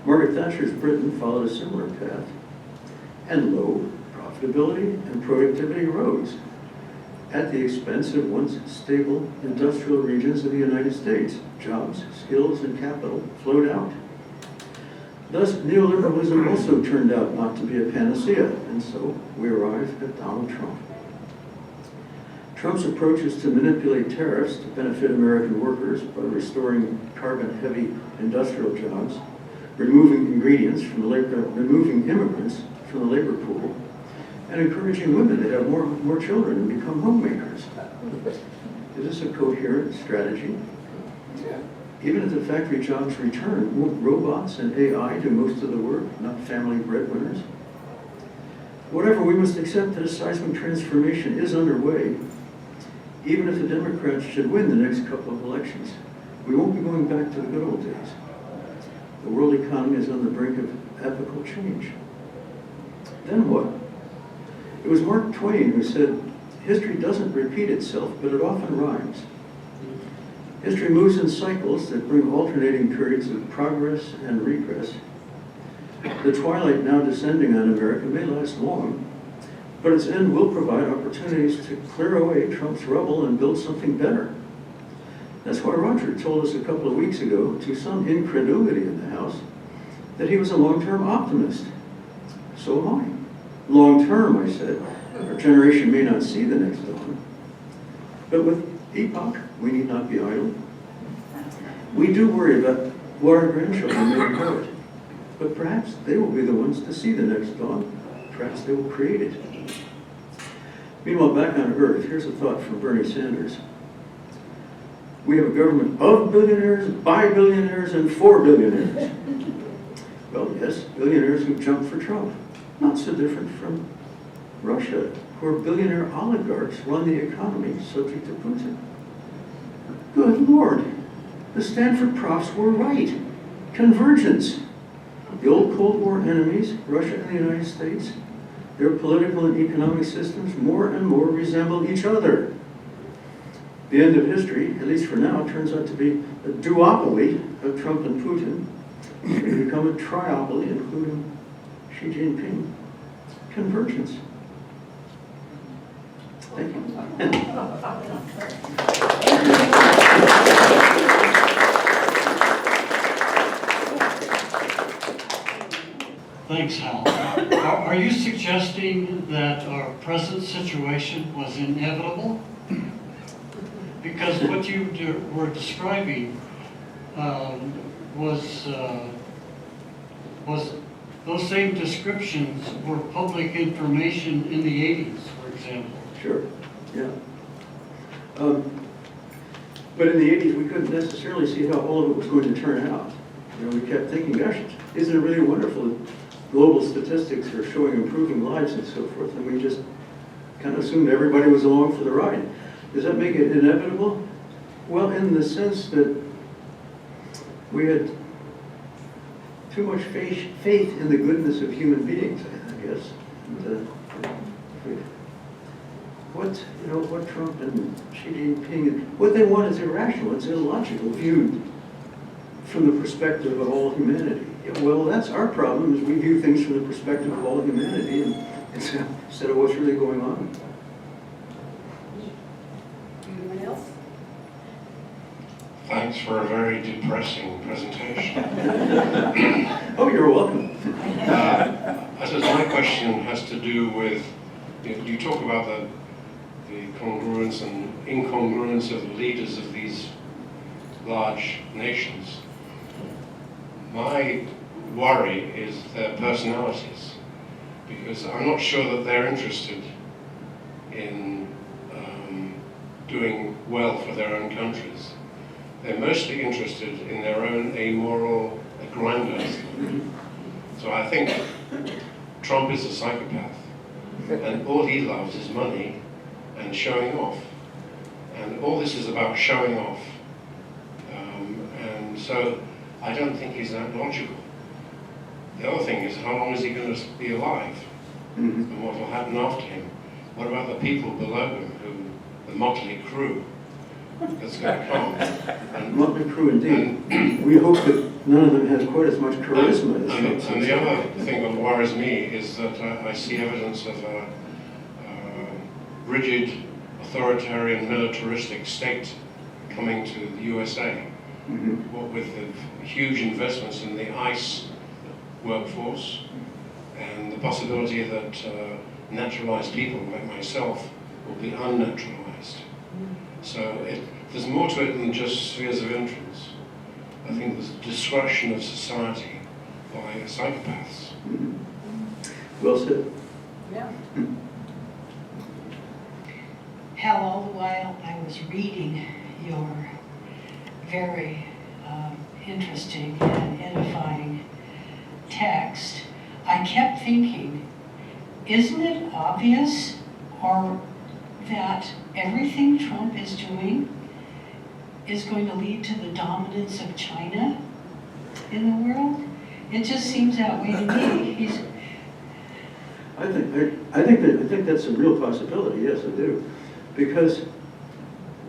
Margaret Thatcher's Britain followed a similar path, and low profitability and productivity rose at the expense of once stable industrial regions of the United States. Jobs, skills, and capital flowed out. Thus, neoliberalism also turned out not to be a panacea, and so we arrive at Donald Trump. Trump's approaches to manipulate tariffs to benefit American workers by restoring carbon-heavy industrial jobs, removing immigrants from the labor pool, and encouraging women to have more children and become homemakers. Is this a coherent strategy? Even if the factory jobs return, won't robots and AI do most of the work, not family breadwinners? Whatever, we must accept that a seismic transformation is underway. Even if the Democrats should win the next couple of elections, we won't be going back to the good old days. The world economy is on the brink of epochal change. Then what? It was Mark Twain who said, "History doesn't repeat itself, but it often rhymes." History moves in cycles that bring alternating periods of progress and regress. The twilight now descending on America may last long, but its end will provide opportunities to clear away Trump's rubble and build something better. That's why Roger told us a couple of weeks ago, to some incredulity in the House, that he was a long-term optimist. So am I. Long-term, I said, our generation may not see the next dawn, but with epoch, we need not be idle. We do worry about what our grandchildren may inherit, but perhaps they will be the ones to see the next dawn. Perhaps they will create it. Meanwhile, back on Earth, here's a thought from Bernie Sanders. We have a government of billionaires, by billionaires, and for billionaires. Well, yes, billionaires who jumped for Trump. Not so different from Russia, where billionaire oligarchs run the economy subject to Putin. Good Lord, the Stanford profs were right. Convergence. The old Cold War enemies, Russia and the United States, their political and economic systems more and more resemble each other. The end of history, at least for now, turns out to be a duopoly of Trump and Putin. It will become a triopoly, including Xi Jinping. Convergence. Thank you. Thanks, Hal. Are you suggesting that our present situation was inevitable? Because what you were describing was those same descriptions were public information in the 80s, for example. Sure, yeah. But in the 80s, we couldn't necessarily see how all of it was going to turn out. You know, we kept thinking, gosh, isn't it really wonderful that global statistics are showing improving lives and so forth, and we just kind of assumed everybody was along for the ride. Does that make it inevitable? Well, in the sense that we had too much faith in the goodness of human beings, I guess. And, what Trump and Xi Jinping, what they want is irrational, it's illogical, viewed from the perspective of all humanity. Yeah, well, that's our problem, is we view things from the perspective of all humanity and instead of what's really going on. Anyone else? Thanks for a very depressing presentation. Oh, you're welcome. I suppose my question has to do with, you talk about the congruence and incongruence of the leaders of these large nations. My worry is their personalities, because I'm not sure that they're interested in doing well for their own countries. They're mostly interested in their own amoral aggrandizement. So I think Trump is a psychopath, and all he loves is money and showing off. And all this is about showing off. And so I don't think he's that logical. The other thing is, how long is he going to be alive? And what will happen after him? What about the people below him, who motley crew that's going to come. And, Motley crew indeed. We hope that none of them has quite as much charisma as and the other thing that worries me is that I see evidence of a rigid, authoritarian, militaristic state coming to the USA. What with the huge investments in the ICE workforce and the possibility that naturalized people like myself will be unnaturalized. So there's more to it than just spheres of influence. I think there's destruction of society by psychopaths. Well said. Yeah. Hal, all the while I was reading your very interesting and edifying text, I kept thinking, isn't it obvious or that everything Trump is doing is going to lead to the dominance of China in the world? It just seems that way to me. I think that's a real possibility. Yes, I do, because,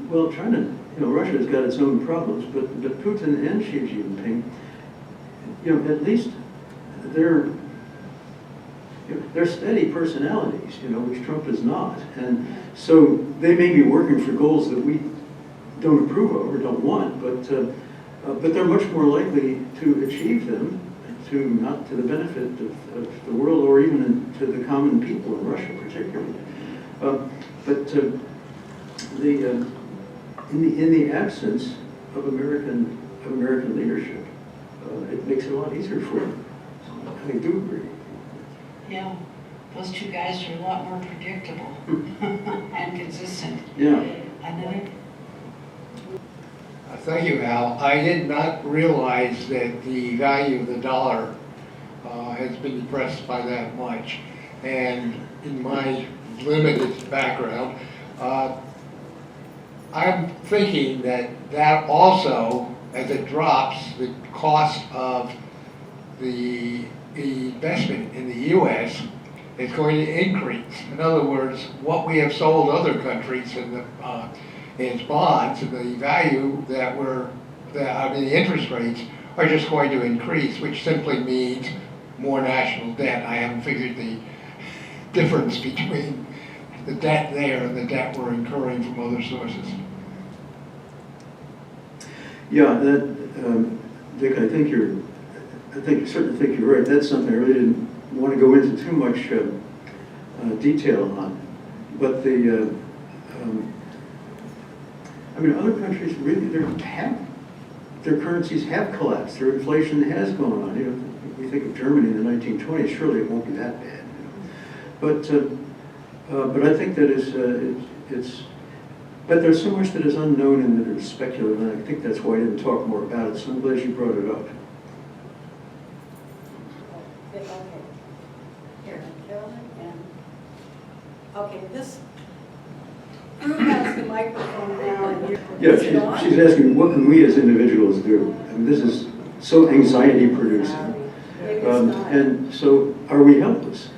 well, China, Russia's got its own problems, but Putin and Xi Jinping, at least they're steady personalities, which Trump is not, and so they may be working for goals that we don't approve of or don't want, but they're much more likely to achieve them, not to the benefit of the world or even to the common people in Russia particularly. In the absence of American leadership, it makes it a lot easier for them. I do agree. Yeah, those two guys are a lot more predictable and consistent. Yeah. Another? Thank you, Al. I did not realize that the value of the dollar has been depressed by that much. And in my limited background, I'm thinking that also, as it drops, the cost of the investment in the U.S. is going to increase. In other words, what we have sold other countries in the its bonds, and the value the interest rates are just going to increase, which simply means more national debt. I haven't figured the difference between the debt there and the debt we're incurring from other sources. Yeah, Dick, I certainly think you're right. That's something I really didn't want to go into too much detail on. But other countries really, their currencies have collapsed. Their inflation has gone on. We think of Germany in the 1920s. Surely it won't be that bad. But I think that but there's so much that is unknown and that is speculative, and I think that's why I didn't talk more about it. So I'm glad you brought it up. Okay. Here, Carolyn, and, okay, this, who has the microphone now? And is it on? She's asking, what can we as individuals do? This is so anxiety producing. Maybe it's not. And so, are we helpless?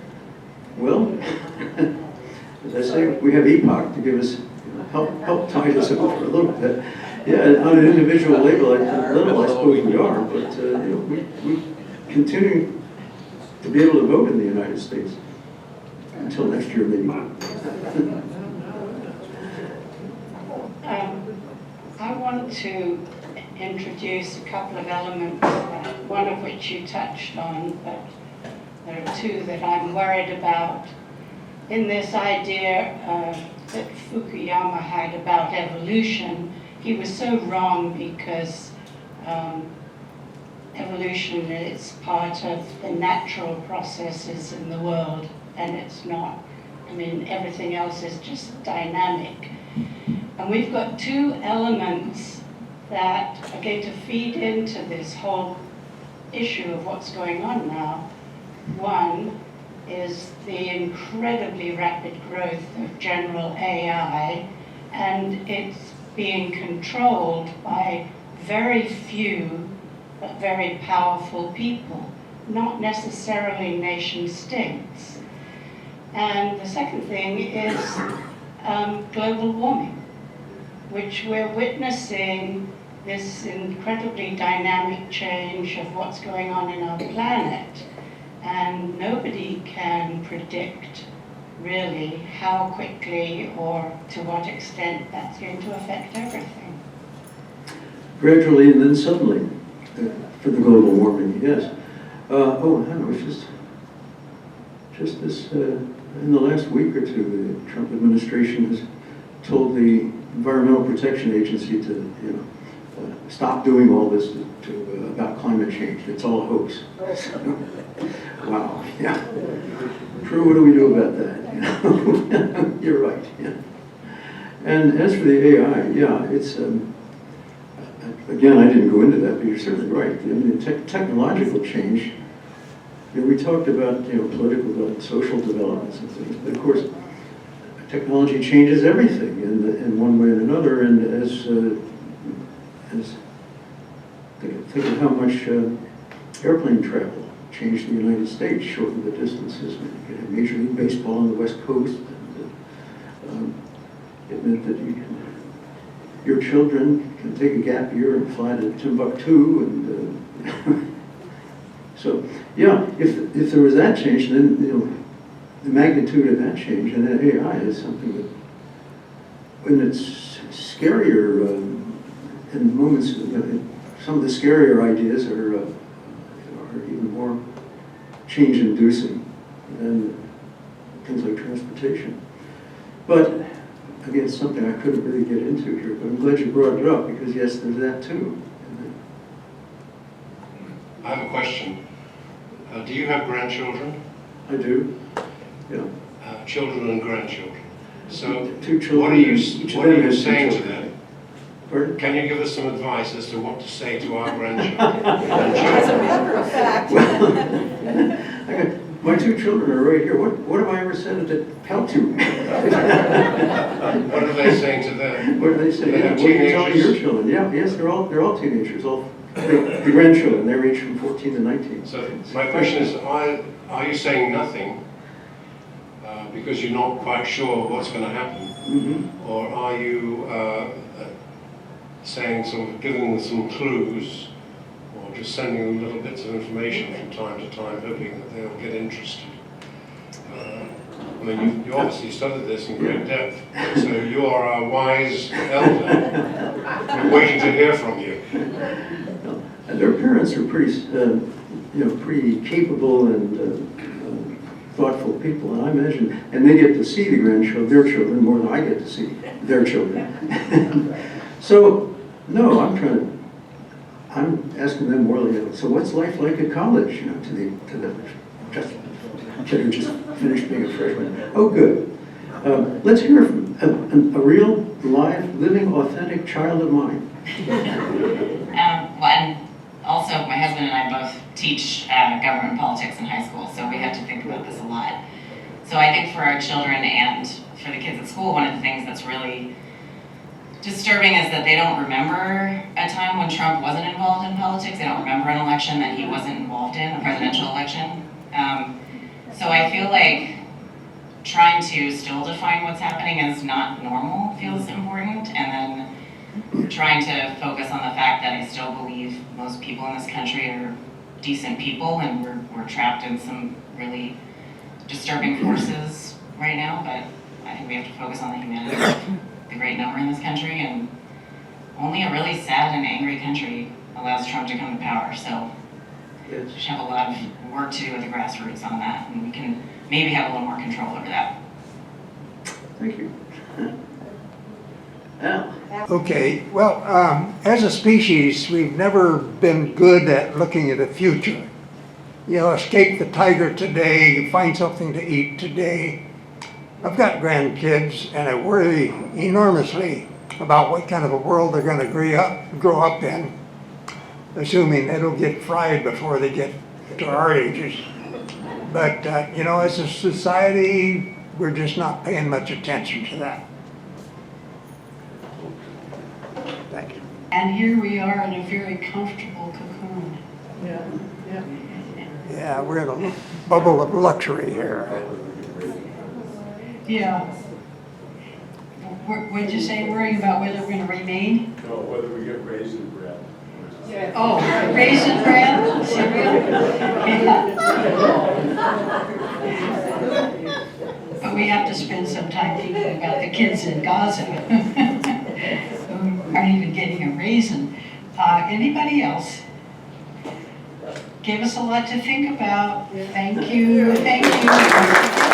Well, as I say, we have EPOC to give us help tide us over a little bit. Yeah, on an individual level, I suppose we are, but we continue to be able to vote in the United States until next year, maybe. I want to introduce a couple of elements, one of which you touched on, but there are two that I'm worried about. In this idea that Fukuyama had about evolution, he was so wrong because evolution is part of the natural processes in the world, and it's not. Everything else is just dynamic. And we've got two elements that are going to feed into this whole issue of what's going on now. One is the incredibly rapid growth of general AI, and it's being controlled by very few but very powerful people, not necessarily nation states. And the second thing is global warming. which we're witnessing this incredibly dynamic change of what's going on in our planet. And nobody can predict really how quickly or to what extent that's going to affect everything. Gradually and then suddenly, for the global warming, yes. Oh, I know, it's just this, in the last week or two, the Trump administration has told the Environmental Protection Agency to, stop doing all this about climate change. It's all a hoax. Wow, yeah. True, what do we do about that? You're right, yeah. And as for the AI, yeah, it's, again, I didn't go into that, but you're certainly right. I mean, technological change, we talked about, political, social developments and things, but of course, technology changes everything in one way or another, and as think of how much airplane travel changed the United States, shortened the distances. We had Major League Baseball on the West Coast. And, it meant that your children can take a gap year and fly to Timbuktu. And so, yeah, if there was that change, then the magnitude of that change, and then AI is something that, when it's scarier in moments, some of the scarier ideas are even more change-inducing than things like transportation. But again, it's something I couldn't really get into here, but I'm glad you brought it up, because yes, there's that too. I have a question. Do you have grandchildren? I do, yeah. Children and grandchildren. So, Two children, what are you each of them has two saying to children. them? Pardon? Can you give us some advice as to what to say to our grandchildren? As a matter of fact. My two children are right here. What have I ever said to help you? What are they saying to them? What do they say? They Yeah, have what are you telling teenagers? your children? Yeah, yes, they're all teenagers. All the grandchildren. They range from 14 to 19. So my question is, are you saying nothing because you're not quite sure what's going to happen? Mm-hmm. Or are you saying, sort of giving them some clues, or just sending them little bits of information from time to time, hoping that they'll get interested? I mean, you obviously studied this in great depth, so you are a wise elder. We're waiting to hear from you. And their parents are pretty, pretty capable and thoughtful people, and I imagine, and they get to see their children more than I get to see their children. So, no, I'm asking them more like, so what's life like at college? To the kid who just finished being a freshman. Oh, good. Let's hear from a real, live, living, authentic child of mine. And also, my husband and I both teach government politics in high school, so we have to think about this a lot. So I think for our children and for the kids at school, one of the things that's really disturbing is that they don't remember a time when Trump wasn't involved in politics. They don't remember an election that he wasn't involved in, a presidential election. So I feel like trying to still define what's happening as not normal feels important, and then trying to focus on the fact that I still believe most people in this country are decent people, and we're trapped in some really disturbing forces right now, but I think we have to focus on the humanity of the great number in this country, and only a really sad and angry country allows Trump to come to power, so we should have a lot of work to do with the grassroots on that, and we can maybe have a little more control over that. Thank you. Al? Okay, well, as a species, we've never been good at looking at the future. Escape the tiger today, find something to eat today. I've got grandkids, and I worry enormously about what kind of a world they're going to grow up in, assuming it'll get fried before they get to our ages. But, as a society, we're just not paying much attention to that. Thank you. And here we are in a very comfortable cocoon. Yeah, we're in a bubble of luxury here. Yeah. What'd you say, worrying about whether we're gonna remain? No, whether we get raisin bread. Oh, raisin bran, cereal? Yeah. But we have to spend some time thinking about the kids in Gaza who aren't even getting a raisin. Anybody else? Gave us a lot to think about. Thank you, thank you.